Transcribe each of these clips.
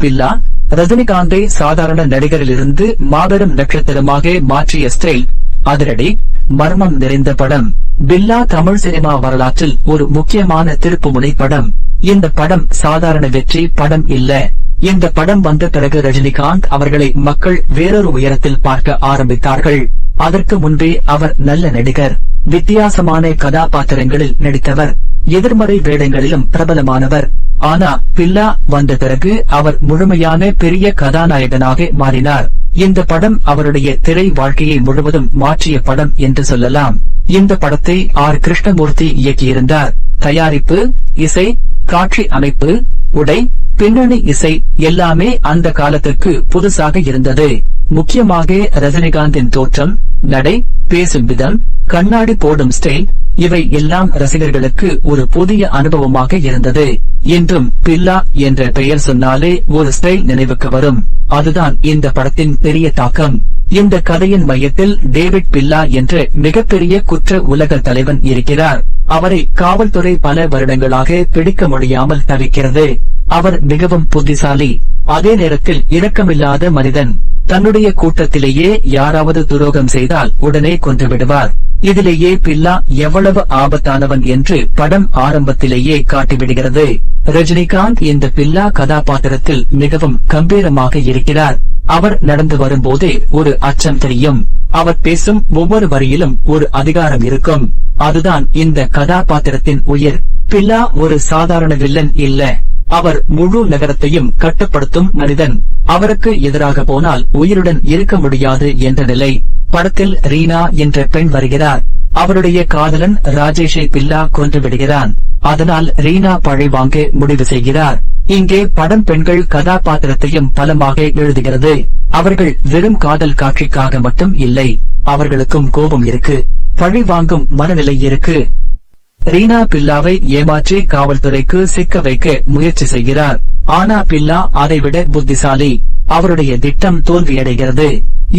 பில்லா ரஜினிகாந்தை சாதாரண நடிகரிலிருந்து மாபெரும் நட்சத்திரமாக மாற்றிய ஸ்டைல், அதிரடி, மர்மம் நிறைந்த படம். பில்லா தமிழ் சினிமா வரலாற்றில் ஒரு முக்கியமான திருப்புமுனை படம். இந்த படம் சாதாரண வெற்றி படம் இல்ல. இந்த படம் வந்த பிறகு ரஜினிகாந்த் அவர்களை மக்கள் வேறொரு உயரத்தில் பார்க்க ஆரம்பித்தார்கள். அதற்கு முன்பே அவர் நல்ல நடிகர், வித்தியாசமான கதாபாத்திரங்களில் நடித்தவர், எதிர்மறை வேடங்களிலும் பிரபலமானவர். ஆனா பில்லா வந்த பிறகு அவர் முழுமையான பெரிய கதாநாயகனாக மாறினார். இந்த படம் அவருடைய திரை வாழ்க்கையை முழுவதும் மாற்றிய படம் என்று சொல்லலாம். இந்த படத்தை ஆர். கிருஷ்ணமூர்த்தி இயக்கியிருந்தார். தயாரிப்பு, இசை, காட்சி அமைப்பு, உடை, பின்னணி இசை எல்லாமே அந்த காலத்துக்கு புதுசாக இருந்தது. முக்கியமாக ரஜினிகாந்தின் தோற்றம், நடை, பேசும் விதம், கண்ணாடி போடும் ஸ்டைல், இவை எல்லாம் ரசிகர்களுக்கு ஒரு புதிய அனுபவமாக இருந்தது. இன்றும் பில்லா என்ற பெயர் சொன்னாலே ஒரு ஸ்டைல் நினைவுக்கு வரும். அதுதான் இந்த படத்தின் பெரிய தாக்கம். இந்த கதையின் மையத்தில் டேவிட் பில்லா என்ற மிகப்பெரிய குற்ற உலக தலைவன் இருக்கிறார். அவரை காவல்துறை பல வருடங்களாக பிடிக்க முடியாமல் தவிக்கிறது. அவர் மிகவும் புத்திசாலி, அதே நேரத்தில் இரக்கமில்லாத மனிதன். தன்னுடைய கூட்டத்திலேயே யாராவது துரோகம் செய்தால் உடனே கொன்று விடுவார். இதிலேயே பில்லா எவ்வளவு ஆபத்தானவன் என்று படம் ஆரம்பத்திலேயே காட்டிவிடுகிறது. ரஜினிகாந்த் இந்த பில்லா கதாபாத்திரத்தில் மிகவும் கம்பீரமாக இருக்கிறார். அவர் நடந்து வரும்போதே ஒரு அச்சம் தெரியும். அவர் பேசும் ஒவ்வொரு வரியிலும் ஒரு அதிகாரம் இருக்கும். அதுதான் இந்த கதாபாத்திரத்தின் உயிர். பில்லா ஒரு சாதாரண வில்லன் இல்ல. அவர் முழு நகரத்தையும் கட்டுப்படுத்தும் மனிதன். அவருக்கு எதிராக போனால் உயிருடன் இருக்க முடியாது என்ற நிலை. படத்தில் ரீனா என்ற பெண் வருகிறார். அவருடைய காதலன் ராஜேஷை பில்லா கொன்று விடுகிறான். அதனால் ரீனா பழி வாங்க முடிவு செய்கிறார். இங்கே படம் பெண்கள் கதாபாத்திரத்தையும் பலமாக எழுதுகிறது. அவர்கள் வெறும் காதல் காட்சிக்காக மட்டும் இல்லை, அவர்களுக்கும் கோபம் இருக்கு, பழி வாங்கும் மனநிலை இருக்கு. ரீனா பில்லாவை ஏமாற்றி காவல்துறைக்கு சிக்க வைக்க முயற்சி செய்கிறார். ஆனா பில்லா அதைவிட புத்திசாலி. அவருடைய திட்டம் தோல்வியடைகிறது.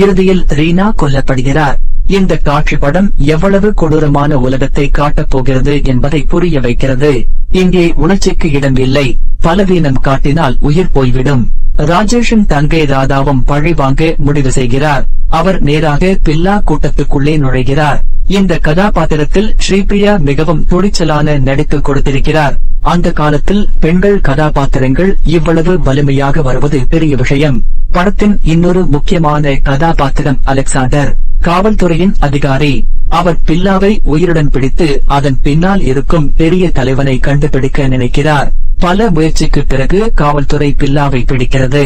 இறுதியில் ரீனா கொல்லப்படுகிறார். இந்த காட்சி படம் எவ்வளவு கொடூரமான உலகத்தை காட்டப் போகிறது என்பதை புரிய வைக்கிறது. இங்கே உணர்ச்சிக்கு இடம் இல்லை. பலவீனம் காட்டினால் உயிர் போய்விடும். ராஜேஷின் தங்கை ராதாவும் பழி வாங்க முடிவு செய்கிறார். அவர் நேராக பில்லா கூட்டத்துக்குள்ளே நுழைகிறார். இந்த கதாபாத்திரத்தில் ஸ்ரீபிரியா மிகவும் துணிச்சலான நடிப்பு கொடுத்திருக்கிறார். அந்த காலத்தில் பெண்கள் கதாபாத்திரங்கள் இவ்வளவு வலிமையாக வருவது பெரிய விஷயம். படத்தின் இன்னொரு முக்கியமான கதாபாத்திரம் அலெக்சாண்டர், காவல்துறையின் அதிகாரி. அவர் பில்லாவை உயிருடன் பிடித்து அதன் பின்னால் இருக்கும் பெரிய தலைவனை கண்டுபிடிக்க நினைக்கிறார். பல முயற்சிக்கு பிறகு காவல்துறை பில்லாவை பிடிக்கிறது.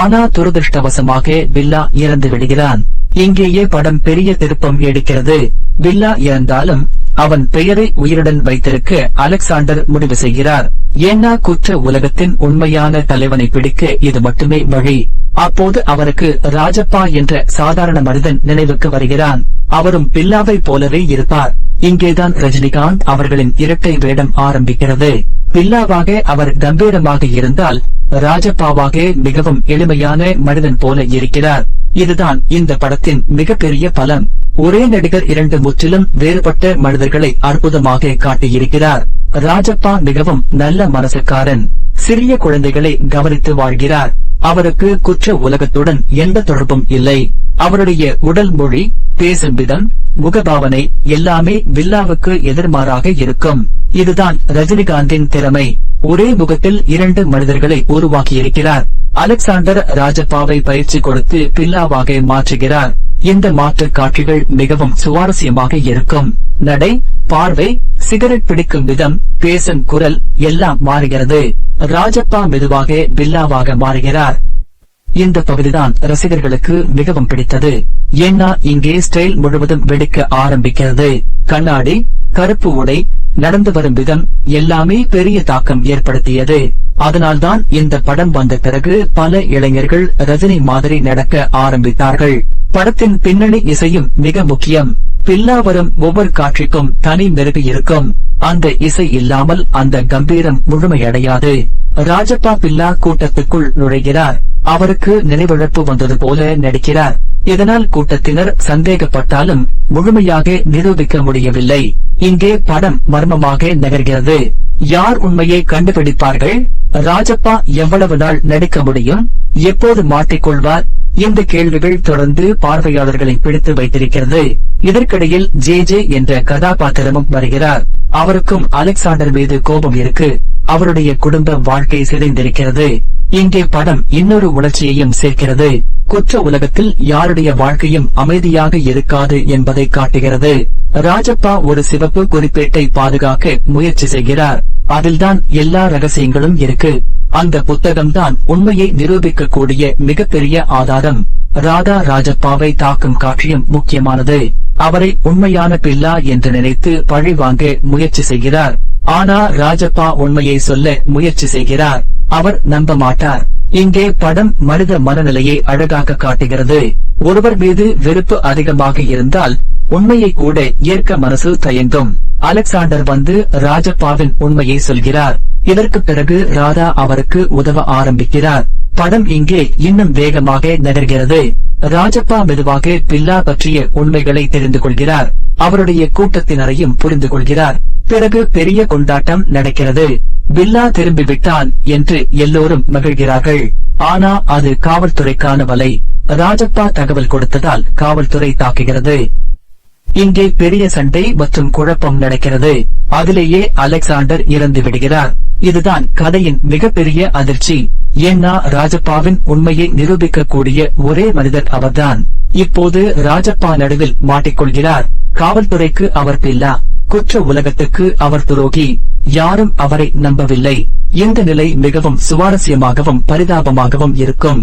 ஆனா துரதிருஷ்டவசமாக பில்லா இறந்து விடுகிறான். இங்கேயே படம் பெரிய திருப்பம் எடுக்கிறது. பில்லா இறந்தாலும் அவன் பெயரை உயிருடன் வைத்திருக்க அலெக்சாண்டர் முடிவு செய்கிறார். ஏன்னா குற்ற உலகத்தின் உண்மையான தலைவனை பிடிக்க இது மட்டுமே வழி. அப்போது அவருக்கு ராஜப்பா என்ற சாதாரண மனிதன் நினைவுக்கு வருகிறான். அவரும் பில்லாவை போலவே இருப்பார். இங்கேதான் ரஜினிகாந்த் அவர்களின் இரட்டை வேடம் ஆரம்பிக்கிறது. பில்லாவாக அவர் கம்பீரமாக இருந்தால், ராஜப்பாவாக மிகவும் எளிமையான மனிதன் போல இருக்கிறார். இதுதான் இந்த படத்தின் மிகப்பெரிய பலம். ஒரே நடிகர் இரண்டு முற்றிலும் வேறுபட்ட மனிதர்களை அற்புதமாக காட்டியிருக்கிறார். ராஜப்பா மிகவும் நல்ல மனசுக்காரன், சிறிய குழந்தைகளை கவனித்து வாழ்கிறார். அவருக்கு குற்ற உலகத்துடன் எந்த தொடர்பும் இல்லை. அவருடைய உடல் மொழி, பேசும் விதம், முகபாவனை எல்லாமே பில்லாவுக்கு எதிர்மாறாக இருக்கும். இதுதான் ரஜினிகாந்தின் திறமை. ஒரே முகத்தில் இரண்டு மனிதர்களை உருவாக்கியிருக்கிறார். அலெக்சாண்டர் ராஜப்பாவை பயிற்சி கொடுத்து பில்லாவாக மாற்றுகிறார். இந்த மாற்று காட்சிகள் மிகவும் சுவாரஸ்யமாக இருக்கும். நடை, பார்வை, சிகரெட் பிடிக்கும் விதம், பேசும் குரல் எல்லாம் மாறுகிறது. ராஜப்பா மெதுவாக பில்லாவாக மாறுகிறார். இந்த பகுதிதான் ரசிகர்களுக்கு மிகவும் பிடித்தது. ஏன்னா இங்கே ஸ்டைல் முழுவதும் வெடிக்க ஆரம்பிக்கிறது. கண்ணாடி, கருப்பு உடை, நடந்து வரும் விதம் எல்லாமே பெரிய தாக்கம் ஏற்படுத்தியது. அதனால்தான் இந்த படம் வந்த பிறகு பல இளைஞர்கள் ரஜினி மாதிரி நடக்க ஆரம்பித்தார்கள். படத்தின் பின்னணி இசையும் மிக முக்கியம். பில்லா வரும் ஒவ்வொரு காட்சிக்கும் தனி மெருகு இருக்கும். அந்த இசை இல்லாமல் அந்த கம்பீரம் முழுமையடையாது. ராஜப்பா பில்லா கூட்டத்துக்குள் நுழைகிறார். அவருக்கு நினைவிழப்பு வந்தது போல நடிக்கிறார். இதனால் கூட்டத்தினர் சந்தேகப்பட்டாலும் முழுமையாக நிரூபிக்க முடியவில்லை. இங்கே படம் மர்மமாக நகர்கிறது. யார் உண்மையை கண்டுபிடிப்பார்கள்? ராஜப்பா எவ்வளவு நாள் நடிக்க முடியும்? எப்போது மாட்டிக்கொள்வார்? இந்த கேள்விகள் தொடர்ந்து பார்வையாளர்களை பிடித்து வைத்திருக்கிறது. இதற்கிடையில் ஜே என்ற கதாபாத்திரமும் வருகிறார். அவருக்கும் அலெக்சாண்டர் மீது கோபம் இருக்கு. அவருடைய குடும்ப வாழ்க்கை சிதைந்திருக்கிறது. இங்கே படம் இன்னொரு உணர்ச்சியையும் சேர்க்கிறது. குற்ற உலகத்தில் யாருடைய வாழ்க்கையும் அமைதியாக இருக்காது என்பதை காட்டுகிறது. ராஜப்பா ஒரு சிவப்பு குறிப்பேட்டை பாதுகாக்க முயற்சி செய்கிறார். அதில்தான் எல்லா ரகசியங்களும் இருக்கு. அந்த புத்தகம்தான் உண்மையை நிரூபிக்கக்கூடிய மிகப்பெரிய ஆதாரம். ராதா ராஜப்பாவை தாக்கும் காட்சியும் முக்கியமானது. அவரை உண்மையான பில்லா என்று நினைத்து பழி வாங்க முயற்சி செய்கிறார். ஆனா ராஜப்பா உண்மையை சொல்ல முயற்சி செய்கிறார். அவர் நம்ப மாட்டார். இங்கே படம் மனித மனநிலையை அழகாக காட்டுகிறது. ஒருவர் மீது வெறுப்பு அதிகமாக இருந்தால் உண்மையை கூட ஏற்க மனசு தயங்கும். அலெக்சாண்டர் வந்து ராஜப்பாவின் உண்மையை சொல்கிறார். இதற்கு பிறகு ராதா அவருக்கு உதவ ஆரம்பிக்கிறார். படம் இங்கே இன்னும் வேகமாக நகர்கிறது. ராஜப்பா மெதுவாக பில்லா பற்றிய உண்மைகளை தெரிந்து கொள்கிறார். அவருடைய கூட்டத்தினரையும் புரிந்து கொள்கிறார். பிறகு பெரிய கொண்டாட்டம் நடக்கிறது. பில்லா திரும்பிவிட்டான் என்று எல்லோரும் மகிழ்கிறார்கள். ஆனா அது காவல்துறைக்கான வலை. ராஜப்பா தகவல் கொடுத்ததால் காவல்துறை தாக்குகிறது. இங்கே பெரிய சண்டை மற்றும் குழப்பம் நடக்கிறது. அதிலேயே அலெக்சாண்டர் இறந்து விடுகிறார். இதுதான் கதையின் மிகப்பெரிய அதிர்ச்சி. ஏன்னா ராஜப்பாவின் உண்மையை நிரூபிக்கக்கூடிய ஒரே மனிதர் அவர்தான். இப்போது ராஜப்பா நடுவில் மாட்டிக்கொள்கிறார். காவல்துறைக்கு அவர் பில்லா, குற்ற உலகத்துக்கு அவர் துரோகி. யாரும் அவரை நம்பவில்லை. இந்த நிலை மிகவும் சுவாரஸ்யமாகவும் பரிதாபமாகவும் இருக்கும்.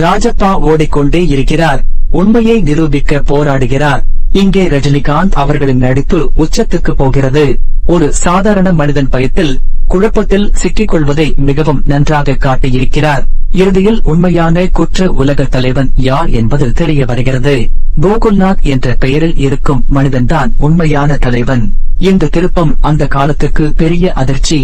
ராஜப்பா ஓடிக்கொண்டே இருக்கிறார். உண்மையை நிரூபிக்க போராடுகிறார். இங்கே ரஜினிகாந்த் அவர்களின் நடிப்பு உச்சத்துக்கு போகிறது. ஒரு சாதாரண மனிதன் பயத்தில் குழப்பத்தில் சிக்கிக் கொள்வதை மிகவும் நன்றாக காட்டியிருக்கிறார். இறுதியில் உண்மையான குற்ற உலக தலைவன் யார் என்பது தெரிய வருகிறது. கோகுல்நாத் என்ற பெயரில் இருக்கும் மனிதன்தான் உண்மையான தலைவன். இந்த திருப்பம் அந்த காலத்துக்கு பெரிய அதிர்ச்சி.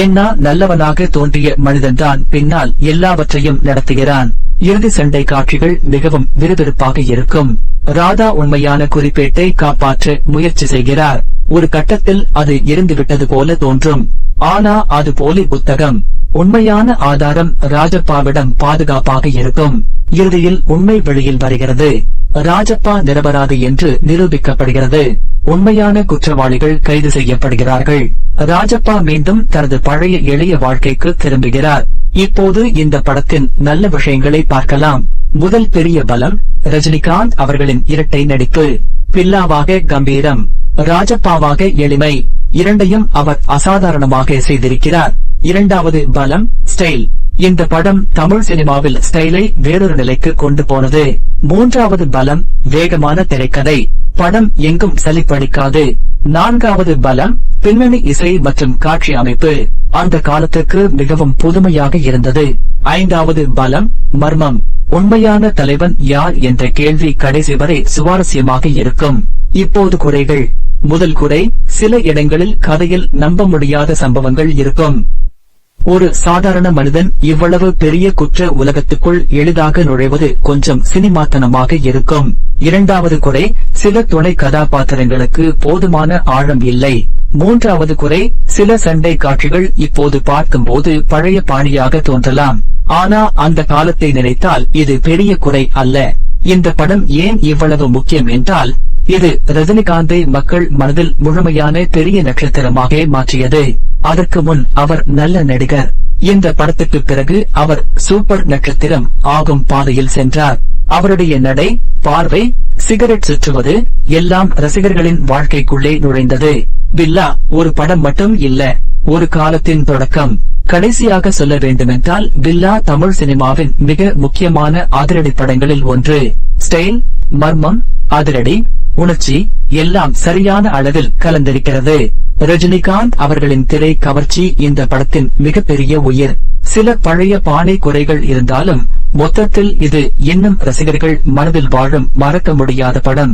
ஏன்னா நல்லவனாக தோன்றிய மனிதன்தான் பின்னால் எல்லாவற்றையும் நடத்துகிறான். இறுதி சண்டை காட்சிகள் மிகவும் விறுவிறுப்பாக இருக்கும். ராதா உண்மையான குறிப்பேட்டை காப்பாற்ற முயற்சி செய்கிறார். ஒரு கட்டத்தில் அது எரிந்துவிட்டது போல தோன்றும். ஆனா அது போலி புத்தகம். உண்மையான ஆதாரம் ராஜப்பாவிடம் பாதுகாப்பாக இருக்கும். இறுதியில் உண்மை வெளியில் வருகிறது. ராஜப்பா நிரபராதி என்று நிரூபிக்கப்படுகிறது. உண்மையான குற்றவாளிகள் கைது செய்யப்படுகிறார்கள். ராஜப்பா மீண்டும் தனது பழைய எளிய வாழ்க்கைக்கு திரும்புகிறார். இப்போது இந்த படத்தின் நல்ல விஷயங்களை பார்க்கலாம். முதல் பெரிய பலம் ரஜினிகாந்த் அவர்களின் இரட்டை நடிப்பு. பில்லாவாக கம்பீரம், ராஜப்பாவாக எளிமை. இரண்டையும் அவர் அசாதாரணமாக செய்திருக்கிறார். இரண்டாவது பலம் ஸ்டைல். இந்த படம் தமிழ் சினிமாவில் ஸ்டைலை வேறொரு நிலைக்கு கொண்டு போனது. மூன்றாவது பலம் வேகமான திரைக்கதை. படம் எங்கும் சலிப்படிக்காது. நான்காவது பலம் பின்னணி இசை மற்றும் காட்சி அமைப்பு. அந்த காலத்துக்கு மிகவும் புதுமையாக இருந்தது. ஐந்தாவது பலம் மர்மம். உண்மையான தலைவன் யார் என்ற கேள்வி கடைசி வரை சுவாரஸ்யமாக இருக்கும். இப்போது குறைகள். முதல் குறை, சில இடங்களில் கதையில் நம்ப முடியாத சம்பவங்கள் இருக்கும். ஒரு சாதாரண மனிதன் இவ்வளவு பெரிய குற்ற உலகத்துக்குள் எளிதாக நுழைவது கொஞ்சம் சினிமாத்தனமாக இருக்கும். இரண்டாவது குறை, சில துணை கதாபாத்திரங்களுக்கு போதுமான ஆழம் இல்லை. மூன்றாவது குறை, சில சண்டை காட்சிகள் இப்போது பார்க்கும்போது பழைய பாணியாக தோன்றலாம். ஆனா அந்த காலத்தை நினைத்தால் இது பெரிய குறை அல்ல. இந்த படம் ஏன் இவ்வளவு முக்கியம் என்றால், இது ரஜினிகாந்தை மக்கள் மனதில் முழுமையான பெரிய நட்சத்திரமாக மாற்றியது. அதற்கு முன் அவர் நல்ல நடிகர். இந்த படத்துக்கு பிறகு அவர் சூப்பர் நட்சத்திரம் ஆகும் பாதையில் சென்றார். அவருடைய நடை, பார்வை, சிகரெட் சுற்றுவது எல்லாம் ரசிகர்களின் வாழ்க்கைக்குள்ளே நுழைந்தது. பில்லா ஒரு படம் மட்டும் இல்ல, ஒரு காலத்தின் தொடக்கம். கடைசியாக சொல்ல வேண்டுமென்றால் பில்லா தமிழ் சினிமாவின் மிக முக்கியமான அதிரடி படங்களில் ஒன்று. ஸ்டைல், மர்மம், அதிரடி, உணர்ச்சி எல்லாம் சரியான அளவில் கலந்திருக்கிறது. ரஜினிகாந்த் அவர்களின் திரை கவர்ச்சி இந்த படத்தின் மிகப்பெரிய உயிர். சில பழைய பாணி குறைகள் இருந்தாலும் மொத்தத்தில் இது இன்னும் ரசிகர்கள் மனதில் வாழும் மறக்க முடியாத படம்.